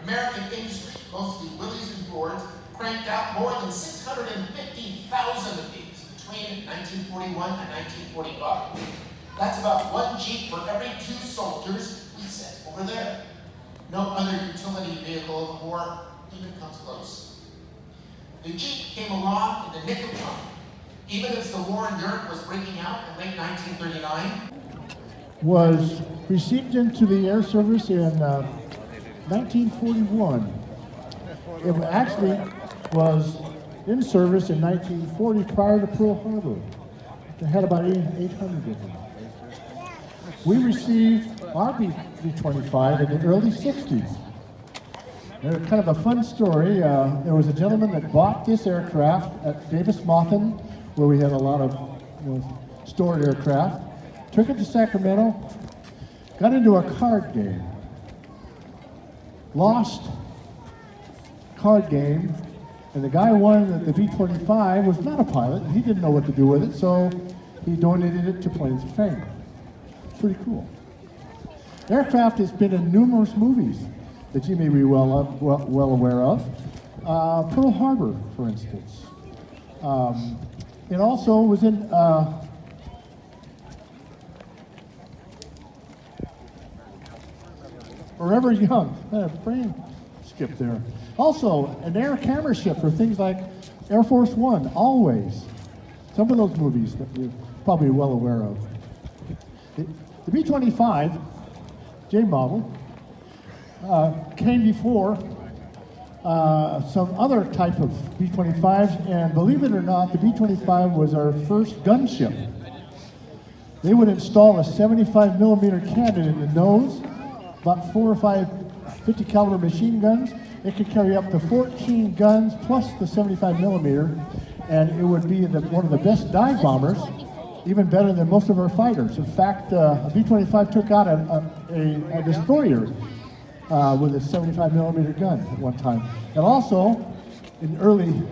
American industry, mostly Willys and Fords, cranked out more than 650,000 of these between 1941 and 1945. That's about one Jeep for every 2 soldiers we sent over there. No other utility vehicle of the war even comes close. The Jeep came along in the nick of time, even as the war in Europe was breaking out in late 1939. Was received into the air service in 1941. It actually was in service in 1940 prior to Pearl Harbor. They had about 800 of them. We received our B-25 in the early 60s. They're kind of a fun story. There was a gentleman that bought this aircraft at Davis-Monthan, where we had a lot of stored aircraft. Took it to Sacramento, got into a card game. Lost card game, and the guy who won the B-25 was not a pilot, and he didn't know what to do with it, so he donated it to Planes of Fame. Pretty cool. The aircraft has been in numerous movies that you may be well aware of. Pearl Harbor, for instance. It also was in Forever Young. Brain skip there. Also, an air camera ship for things like Air Force One, Always. Some of those movies that you're probably well aware of. The B-25, J model, came before some other type of B-25s, and believe it or not, the B-25 was our first gunship. They would install a 75 millimeter cannon in the nose, about 4 or 5 50 caliber machine guns. It could carry up to 14 guns plus the 75 millimeter, and it would be one of the best dive bombers, even better than most of our fighters. In fact, a B-25 took out a destroyer with a 75 millimeter gun at one time. And also, during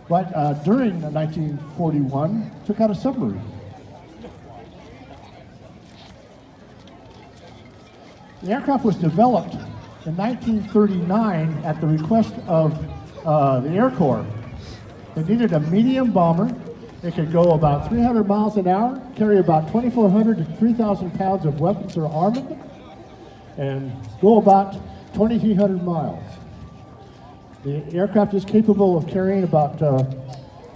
1941, took out a submarine. The aircraft was developed in 1939 at the request of the Air Corps. They needed a medium bomber. It could go about 300 miles an hour, carry about 2,400 to 3,000 pounds of weapons or armament, and go about 2,300 miles. The aircraft is capable of carrying about 6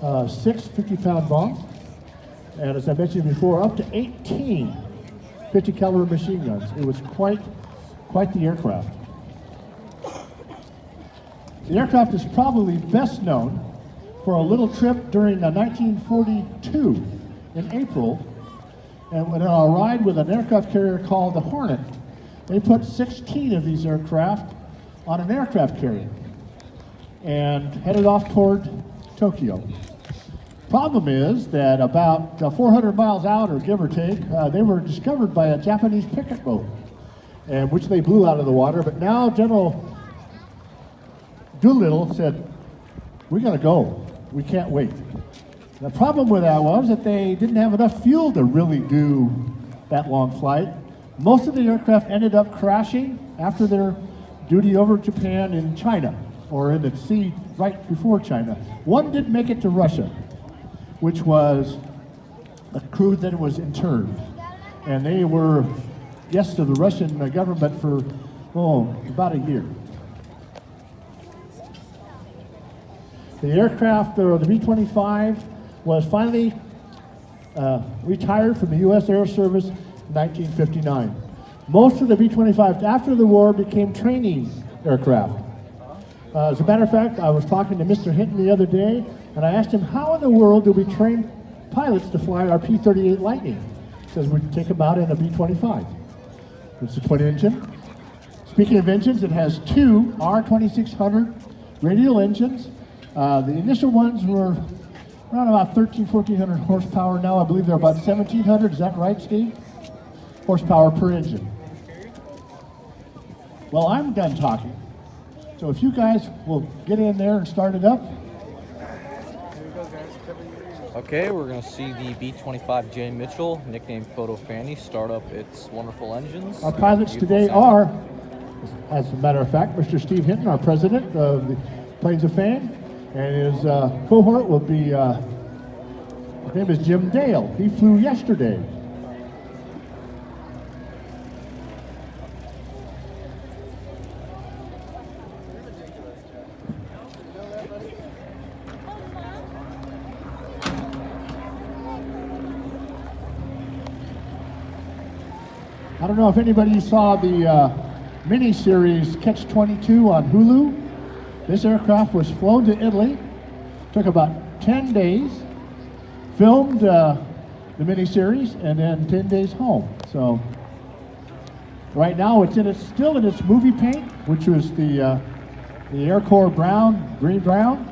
50-pound bombs, and as I mentioned before, up to 18 50 caliber machine guns. It was quite the aircraft. The aircraft is probably best known for a little trip during 1942 in April, and when on a ride with an aircraft carrier called the Hornet, they put 16 of these aircraft on an aircraft carrier and headed off toward Tokyo. Problem is that about 400 miles out, or give or take, they were discovered by a Japanese picket boat, and which they blew out of the water. But now General Doolittle said, "We gotta go. We can't wait." The problem with that was that they didn't have enough fuel to really do that long flight. Most of the aircraft ended up crashing after their duty over Japan in China, or in the sea right before China. One did make it to Russia, which was a crew that was interned. And they were guests of the Russian government for, about a year. The aircraft, the B-25, was finally retired from the U.S. Air Service in 1959. Most of the B-25s after the war became training aircraft. As a matter of fact, I was talking to Mr. Hinton the other day, and I asked him, how in the world do we train pilots to fly our P-38 Lightning? He says we take them out in a B-25. It's a twin engine. Speaking of engines, it has 2 R2600 radial engines. The initial ones were around about 1,400 horsepower. Now I believe they're about 1,700. Is that right, Steve? Horsepower per engine. Well, I'm done talking. So if you guys will get in there and start it up. Okay, we're going to see the B-25J Mitchell, nicknamed Photo Fanny, start up its wonderful engines. Our pilots today are, As a matter of fact, Mr. Steve Hinton, our president of the Plains of Fame, and his cohort will be, his name is Jim Dale. He flew yesterday. I don't know if anybody saw the mini-series Catch-22 on Hulu. This aircraft was flown to Italy, took about 10 days, filmed the mini-series, and then 10 days home. So right now it's still in its movie paint, which was the Air Corps brown, green-brown.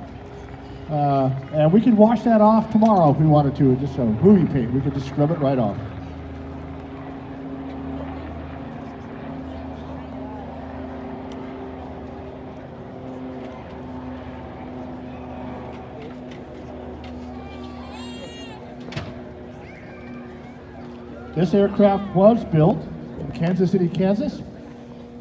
And we could wash that off tomorrow if we wanted to, just a movie paint. We could just scrub it right off. This aircraft was built in Kansas City, Kansas.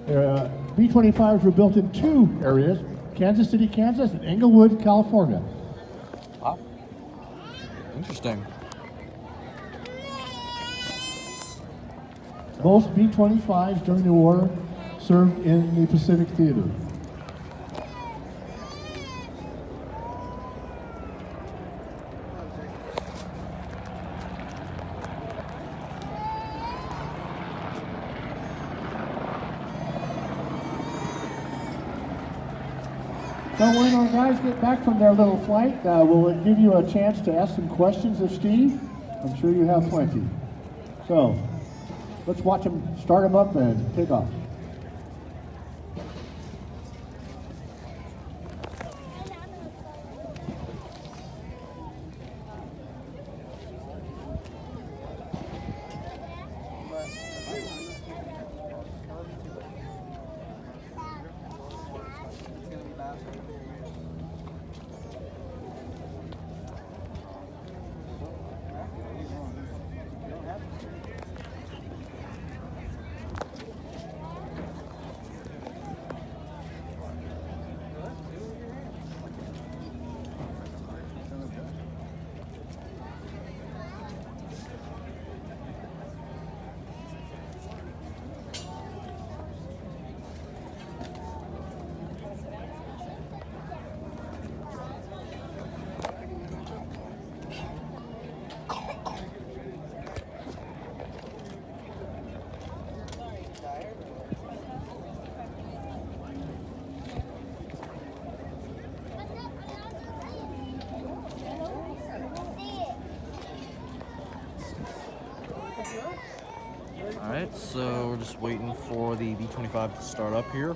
B-25s were built in two areas, Kansas City, Kansas, and Englewood, California. Wow. Interesting. Most B-25s during the war served in the Pacific Theater. So when our guys get back from their little flight, we'll give you a chance to ask some questions of Steve. I'm sure you have plenty. So let's watch them start them up and take off. Alright, so we're just waiting for the B-25 to start up here.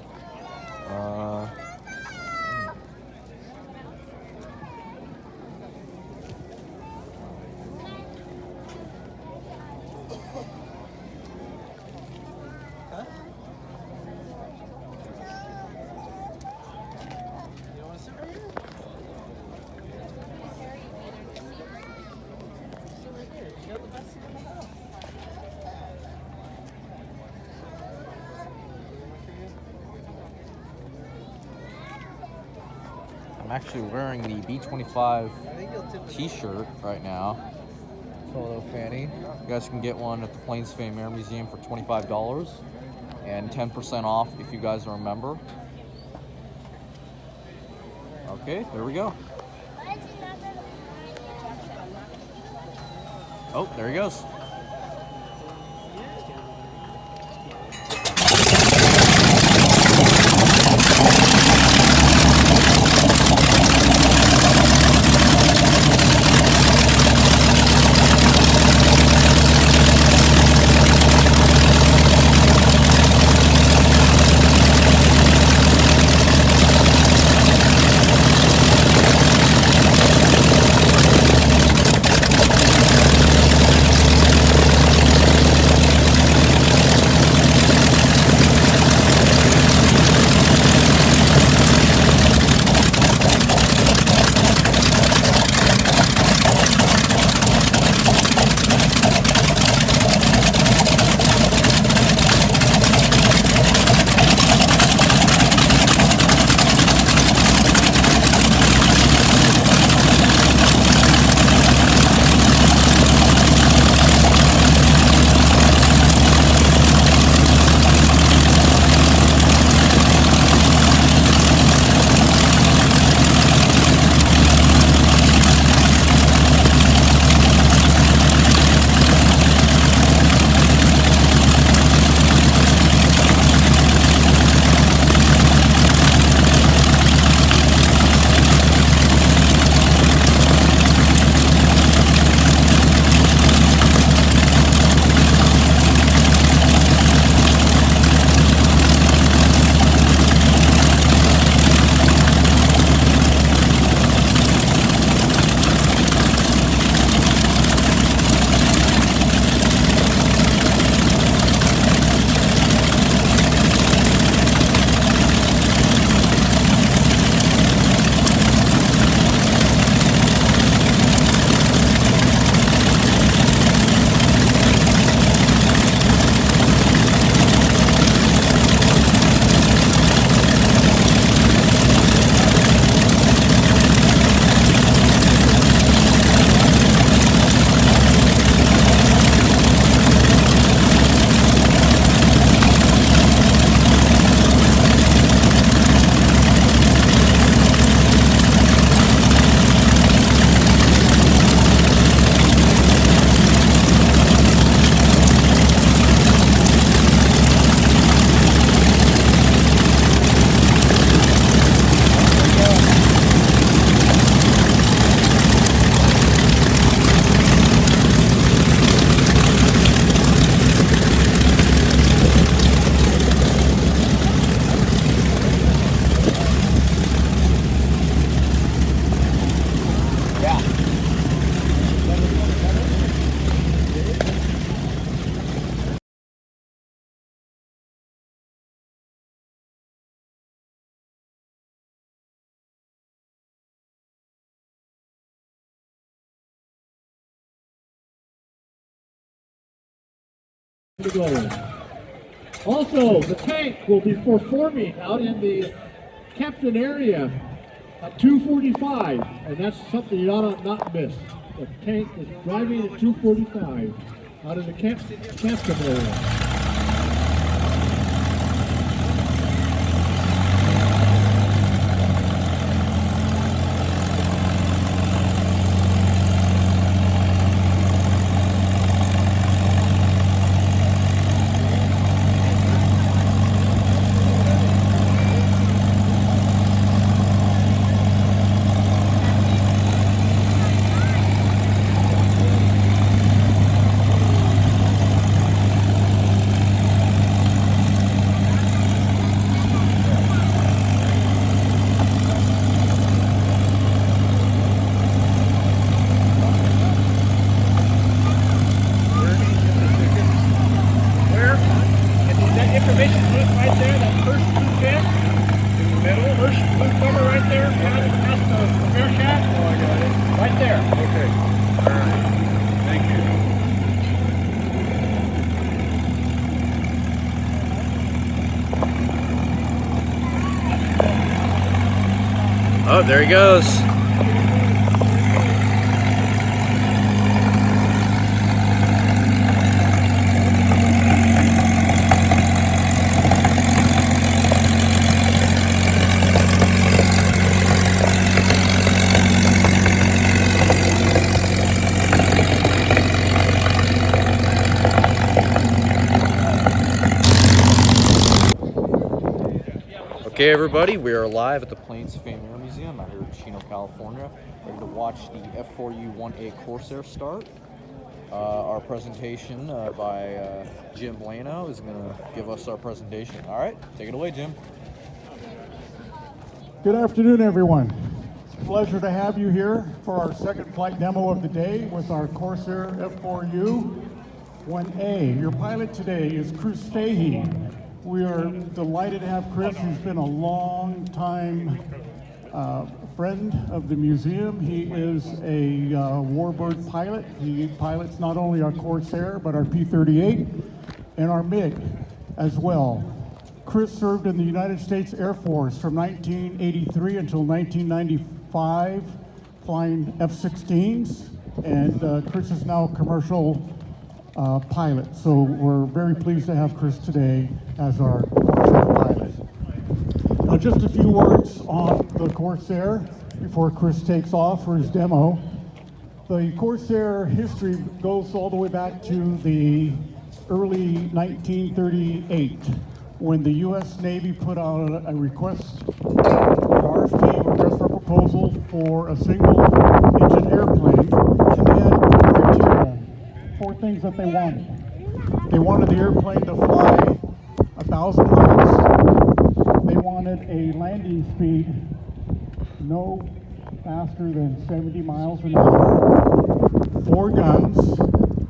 I'm actually wearing the B-25 t-shirt right now. Photo Fanny. You guys can get one at the Plains Fame Air Museum for $25 and 10% off if you guys are a member. Okay, there we go. Oh, there he goes. to go. Also, the tank will be performing out in the captain area at 2:45, and that's something you ought not miss. The tank is driving at 2:45 out of the captain area. Oh, there he goes. Okay, everybody, we are live at the Plains Fame Air Museum out here in Chino, California, ready to watch the F4U 1A Corsair start. Our presentation by Jim Lano is going to give us our presentation. All right, take it away, Jim. Good afternoon, everyone. It's a pleasure to have you here for our second flight demo of the day with our Corsair F4U 1A. Your pilot today is Chris Fahey. We are delighted to have Chris. He's been a long time friend of the museum. He is a warbird pilot. He pilots not only our Corsair, but our P-38 and our MiG as well. Chris served in the United States Air Force from 1983 until 1995, flying F-16s, and Chris is now a commercial pilot. So we're very pleased to have Chris today as our Corsair pilot. Now, just a few words on the Corsair before Chris takes off for his demo. The Corsair history goes all the way back to the early 1938 when the U.S. Navy put out a request, an RFP, request for proposal for a single engine airplane, and they had criteria, 4 things that they wanted. They wanted the airplane to fly 1,000 miles. They wanted a landing speed no faster than 70 miles an hour, 4 guns,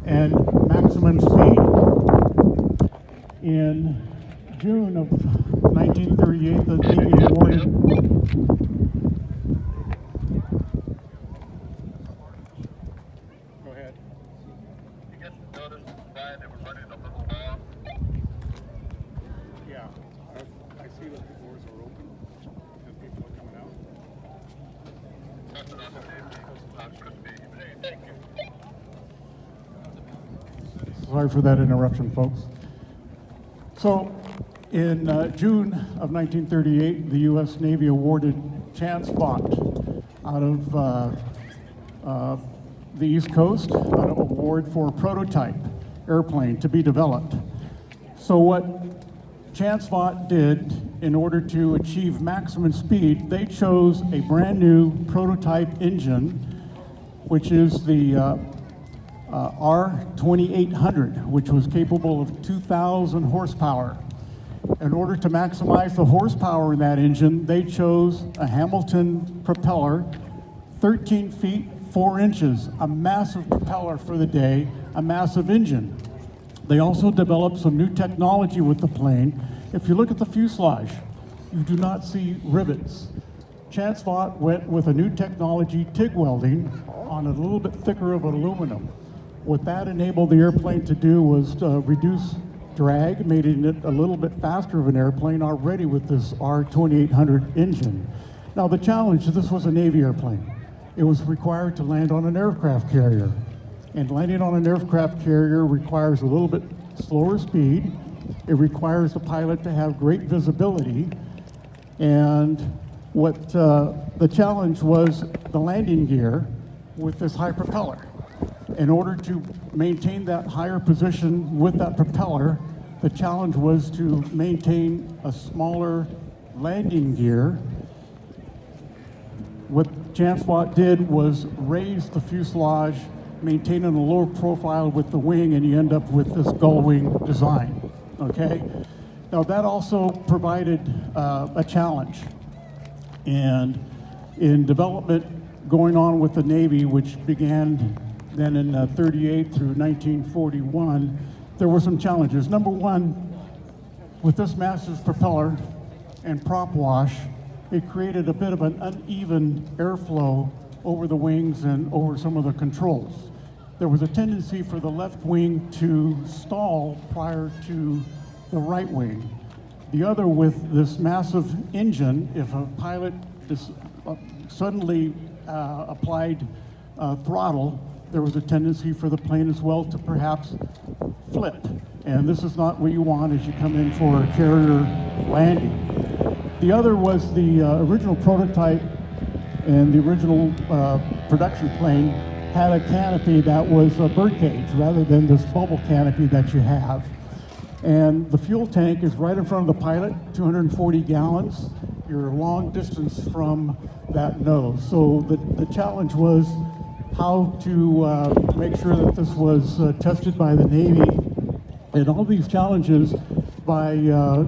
and maximum speed. In June of 1938, the Navy awarded Sorry for that interruption, folks. So, in June of 1938, the U.S. Navy awarded Chance Vought out of the East Coast an award for a prototype airplane to be developed. So what Chance Vought did in order to achieve maximum speed, they chose a brand new prototype engine, which is the R2800, which was capable of 2,000 horsepower. In order to maximize the horsepower in that engine, they chose a Hamilton propeller, 13 feet 4 inches, a massive propeller for the day, a massive engine. They also developed some new technology with the plane. If you look at the fuselage, you do not see rivets. Chance Vought went with a new technology, TIG welding, on a little bit thicker of aluminum. What that enabled the airplane to do was reduce drag, making it a little bit faster of an airplane already with this R2800 engine. Now the challenge, this was a Navy airplane. It was required to land on an aircraft carrier. And landing on an aircraft carrier requires a little bit slower speed. It requires the pilot to have great visibility. And what the challenge was the landing gear with this high propeller. In order to maintain that higher position with that propeller, the challenge was to maintain a smaller landing gear. What Chance Watt did was raise the fuselage, maintaining a lower profile with the wing, and you end up with this gull wing design, okay? Now that also provided a challenge. And in development going on with the Navy, which began then in 38 through 1941, there were some challenges. Number one, with this massive propeller and prop wash, it created a bit of an uneven airflow over the wings and over some of the controls. There was a tendency for the left wing to stall prior to the right wing. The other, with this massive engine, if a pilot suddenly applied throttle, there was a tendency for the plane as well to perhaps flip. And this is not what you want as you come in for a carrier landing. The other was the original prototype and the original production plane had a canopy that was a birdcage rather than this bubble canopy that you have. And the fuel tank is right in front of the pilot, 240 gallons. You're a long distance from that nose. So the challenge was how to make sure that this was tested by the Navy. And all these challenges by the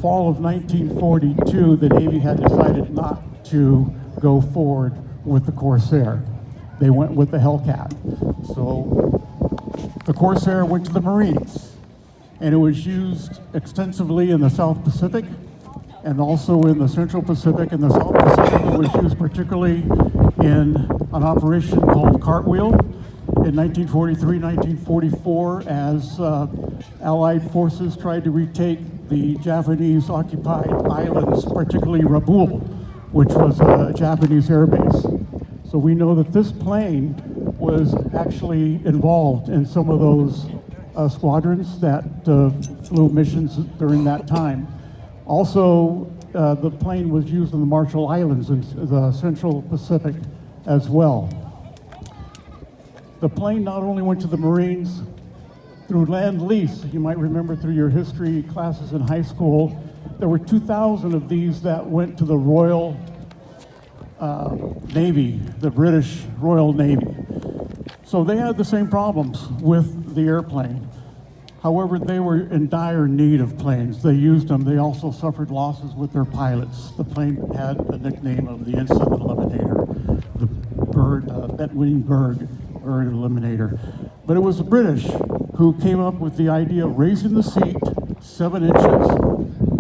fall of 1942, the Navy had decided not to go forward with the Corsair. They went with the Hellcat. So the Corsair went to the Marines, and it was used extensively in the South Pacific and also in the Central Pacific. In the South Pacific, it was used particularly in an operation called Cartwheel in 1943, 1944, as Allied forces tried to retake the Japanese-occupied islands, particularly Rabaul, which was a Japanese air base. So we know that this plane was actually involved in some of those squadrons that flew missions during that time. Also, the plane was used in the Marshall Islands in the Central Pacific as well. The plane not only went to the Marines through Land Lease, you might remember through your history classes in high school, there were 2,000 of these that went to the Royal Navy, the British Royal Navy. So they had the same problems with the airplane. However, they were in dire need of planes. They used them. They also suffered losses with their pilots. The plane had the nickname of the Ensign Eliminator, the bird, Bedouin bird eliminator. But it was the British who came up with the idea of raising the seat 7 inches.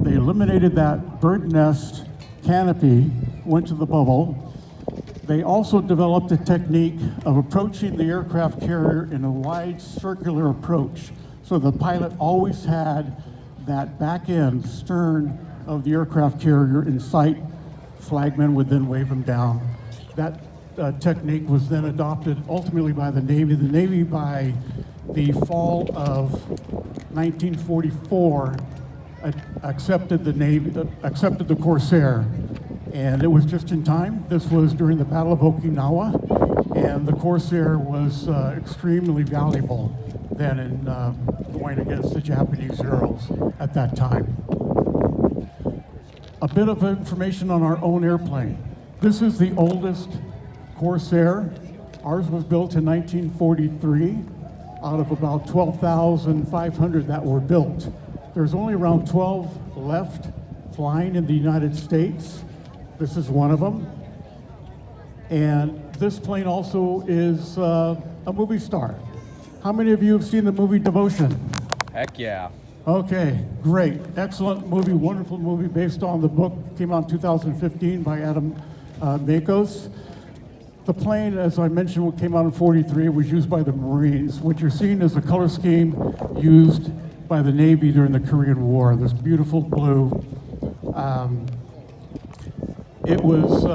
They eliminated that bird nest canopy, went to the bubble. They also developed a technique of approaching the aircraft carrier in a wide circular approach. So the pilot always had that back end stern of the aircraft carrier in sight. Flagmen would then wave them down. That technique was then adopted ultimately by the Navy. The Navy, by the fall of 1944, accepted the Corsair, and it was just in time. This was during the Battle of Okinawa, and the Corsair was extremely valuable then in going against the Japanese Zeros at that time. A bit of information on our own airplane. This is the oldest Corsair. Ours was built in 1943 out of about 12,500 that were built. There's only around 12 left flying in the United States. This is one of them. And this plane also is a movie star. How many of you have seen the movie Devotion? Heck yeah. Okay, great. Excellent movie, wonderful movie based on the book, came out in 2015 by Adam Makos. The plane, as I mentioned, came out in '43, was used by the Marines. What you're seeing is a color scheme used by the Navy during the Korean War, this beautiful blue. It was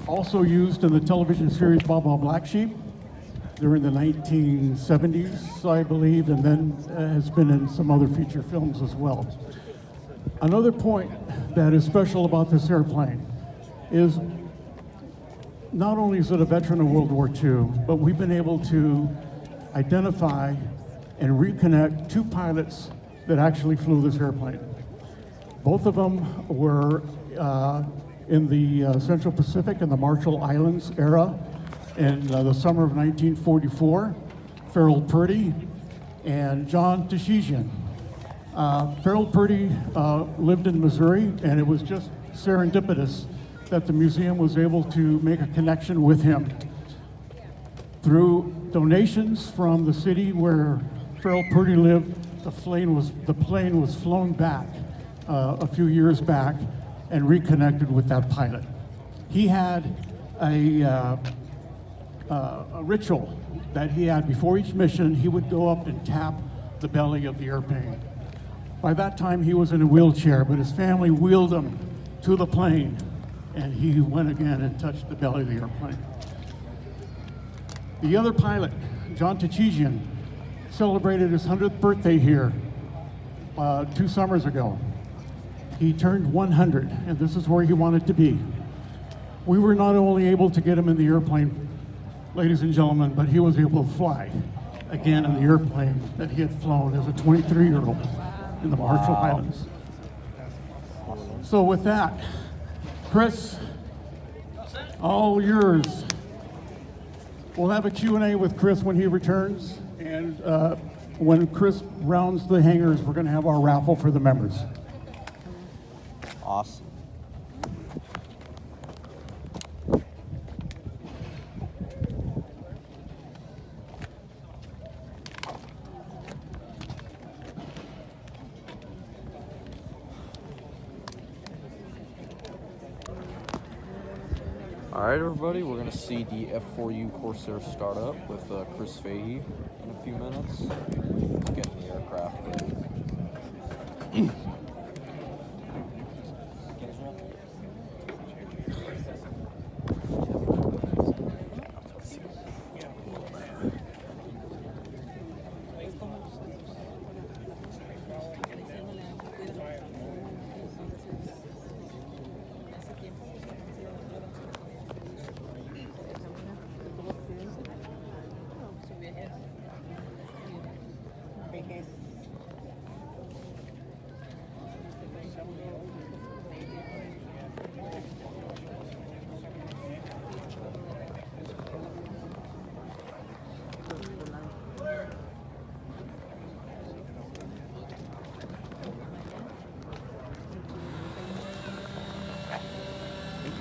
also used in the television series Baba Black Sheep during the 1970s, I believe, and then has been in some other feature films as well. Another point that is special about this airplane is not only is it a veteran of World War II, but we've been able to identify and reconnect two pilots that actually flew this airplane. Both of them were in the Central Pacific and the Marshall Islands era in the summer of 1944, Farrell Purdy and John Tishijian. Farrell Purdy lived in Missouri, and it was just serendipitous that the museum was able to make a connection with him. Through donations from the city where Farrell Purdy lived, the plane was flown back a few years back and reconnected with that pilot. He had a ritual that he had before each mission. He would go up and tap the belly of the airplane. By that time, he was in a wheelchair, but his family wheeled him to the plane, and he went again and touched the belly of the airplane. The other pilot, John Tishijian, celebrated his 100th birthday here 2 summers ago. He turned 100, and this is where he wanted to be. We were not only able to get him in the airplane, ladies and gentlemen, but he was able to fly again in the airplane that he had flown as a 23-year-old in the Marshall Islands. So with that, Chris, all yours. We'll have a Q&A with Chris when he returns, and when Chris rounds the hangars, we're going to have our raffle for the members. Awesome. All right, everybody, we're gonna see the F4U Corsair start up with Chris Fahey in a few minutes. Let's get in the aircraft.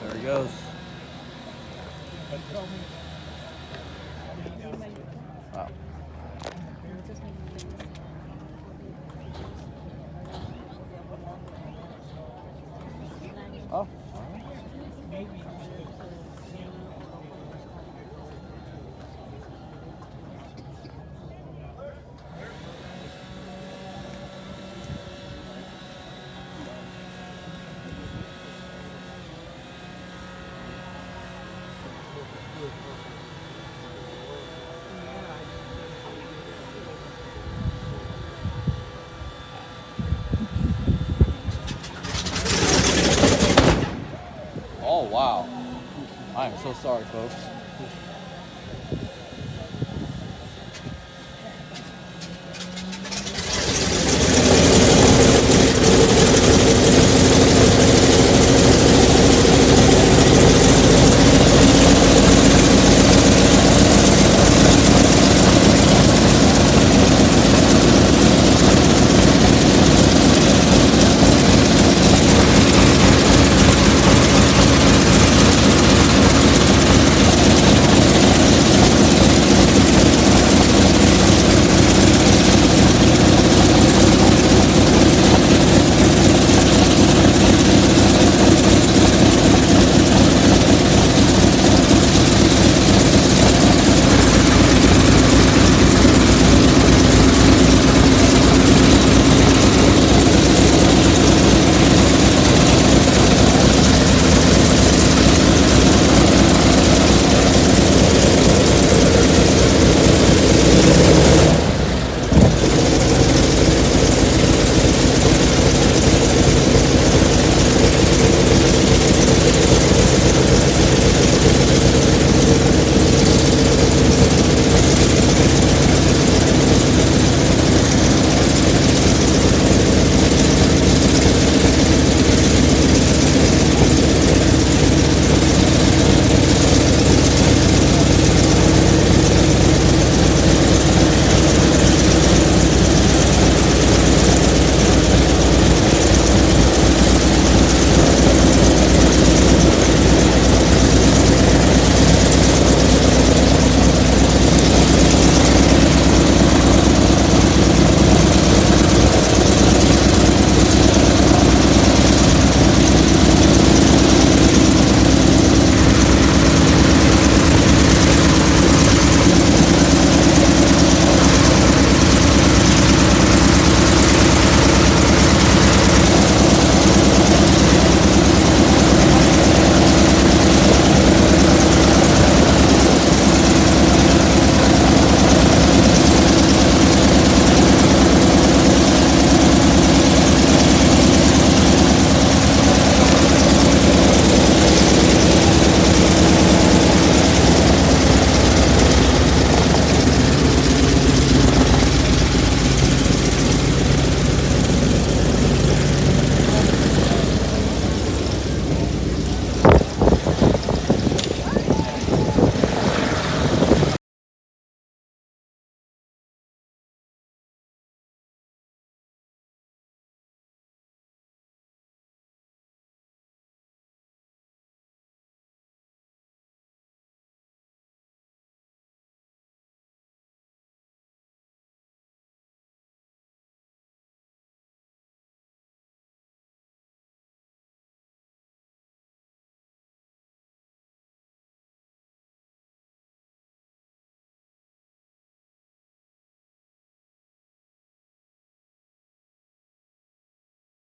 There he goes. Wow. Oh. Oh, wow. I am so sorry, folks.